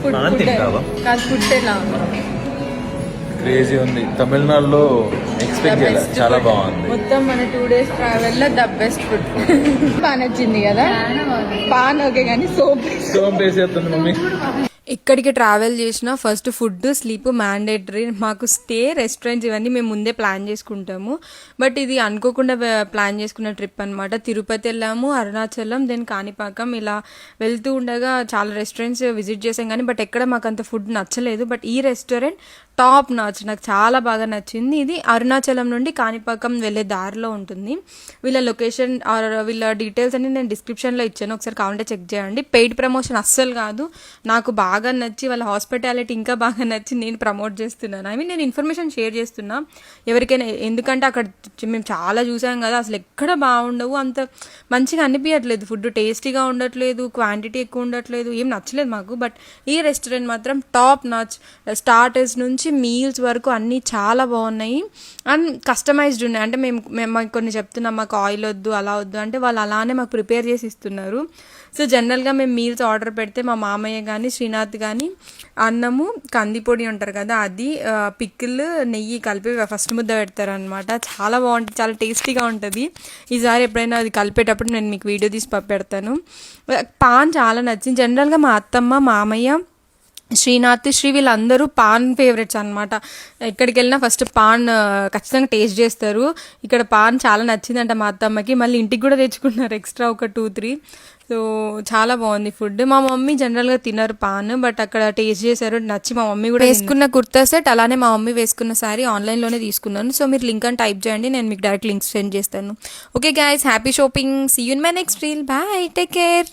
Food ఎలా crazy ఉంది. తమిళనాడులో ఎక్స్పెక్ట్ చేయలేదు, చాలా బాగుంది. మొత్తం మన 2 days ట్రావెల్ లో ద బెస్ట్ ఫుడ్ బాగా నచ్చింది కదా. పాన్ ఓకే కానీ సోప్ వేసేస్తుంది మమ్మీ. ఎక్కడికి ట్రావెల్ చేసినా ఫస్ట్ ఫుడ్ స్లీప్ మ్యాండేటరీ. మాకు స్టే రెస్టారెంట్స్ ఇవన్నీ మేము ముందే ప్లాన్ చేసుకుంటాము. బట్ ఇది అనుకోకుండా ప్లాన్ చేసుకున్న ట్రిప్ అనమాట. తిరుపతి వెళ్ళాము, అరుణాచలం, దెన్ కాణిపాకం. ఇలా వెళ్తూ ఉండగా చాలా రెస్టారెంట్స్ విజిట్ చేసాం కానీ బట్ ఎక్కడ మాకు అంత ఫుడ్ నచ్చలేదు. బట్ ఈ రెస్టారెంట్ టాప్ నాచ్, నాకు చాలా బాగా నచ్చింది. ఇది అరుణాచలం నుండి కాణిపాకం వెళ్ళే దారిలో ఉంటుంది. వీళ్ళ లొకేషన్ వీళ్ళ డీటెయిల్స్ అన్ని నేను డిస్క్రిప్షన్లో ఇచ్చాను, ఒకసారి కావాలంటే చెక్ చేయండి. పెయిడ్ ప్రమోషన్ అస్సలు కాదు, నాకు బాగా నచ్చి వాళ్ళ హాస్పిటాలిటీ ఇంకా బాగా నచ్చి నేను ప్రమోట్ చేస్తున్నాను. నేను ఇన్ఫర్మేషన్ షేర్ చేస్తున్నా ఎవరికైనా. ఎందుకంటే అక్కడ మేము చాలా చూసాం కదా, అసలు ఎక్కడ బాగుండవు, అంత మంచిగా అనిపించట్లేదు. ఫుడ్ టేస్టీగా ఉండట్లేదు, క్వాంటిటీ ఎక్కువ ఉండట్లేదు, ఏం నచ్చలేదు మాకు. బట్ ఈ రెస్టారెంట్ మాత్రం టాప్ నాచ్. స్టార్టర్స్ నుంచి మీల్స్ వరకు అన్నీ చాలా బాగున్నాయి అండ్ కస్టమైజ్డ్ ఉన్నాయి. అంటే మేము కొన్ని చెప్తున్నాం మాకు ఆయిల్ వద్దు అలా వద్దు అంటే వాళ్ళు అలానే మాకు ప్రిపేర్ చేసి ఇస్తున్నారు. సో జనరల్గా మేము మీల్స్ ఆర్డర్ పెడితే మా మామయ్య కానీ శ్రీనాథ్ కానీ అన్నము కందిపొడి ఉంటారు కదా, అది పికిల్ నెయ్యి కలిపి ఫస్ట్ ముద్ద పెడతారనమాట. చాలా బాగుంటుంది, చాలా టేస్టీగా ఉంటుంది. ఈసారి ఎప్పుడైనా అది కలిపేటప్పుడు నేను మీకు వీడియో తీసి పెడతాను. పాన్ చాలా నచ్చింది. జనరల్గా మా అత్తమ్మ, మామయ్య, శ్రీనాథ్, శ్రీ వీళ్ళందరూ పాన్ ఫేవరెట్స్ అనమాట. ఎక్కడికి వెళ్ళినా ఫస్ట్ పాన్ ఖచ్చితంగా టేస్ట్ చేస్తారు. ఇక్కడ పాన్ చాలా నచ్చిందంట మా అత్తమ్మకి. మళ్ళీ ఇంటికి కూడా తెచ్చుకున్నారు ఎక్స్ట్రా ఒక 2-3. సో చాలా బాగుంది ఫుడ్. మా మమ్మీ జనరల్గా తినరు పాన్, బట్ అక్కడ టేస్ట్ చేశారు, నచ్చి మా మమ్మీ కూడా వేసుకున్న కుర్తా సెట్, అలానే మా మమ్మీ వేసుకున్న శారీ ఆన్లైన్లోనే తీసుకున్నాను. సో మీరు లింక్ అని టైప్ చేయండి, నేను మీకు డైరెక్ట్ లింక్స్ సెండ్ చేస్తాను. Okay guys, happy shopping. See you in my next reel. Bye, take care.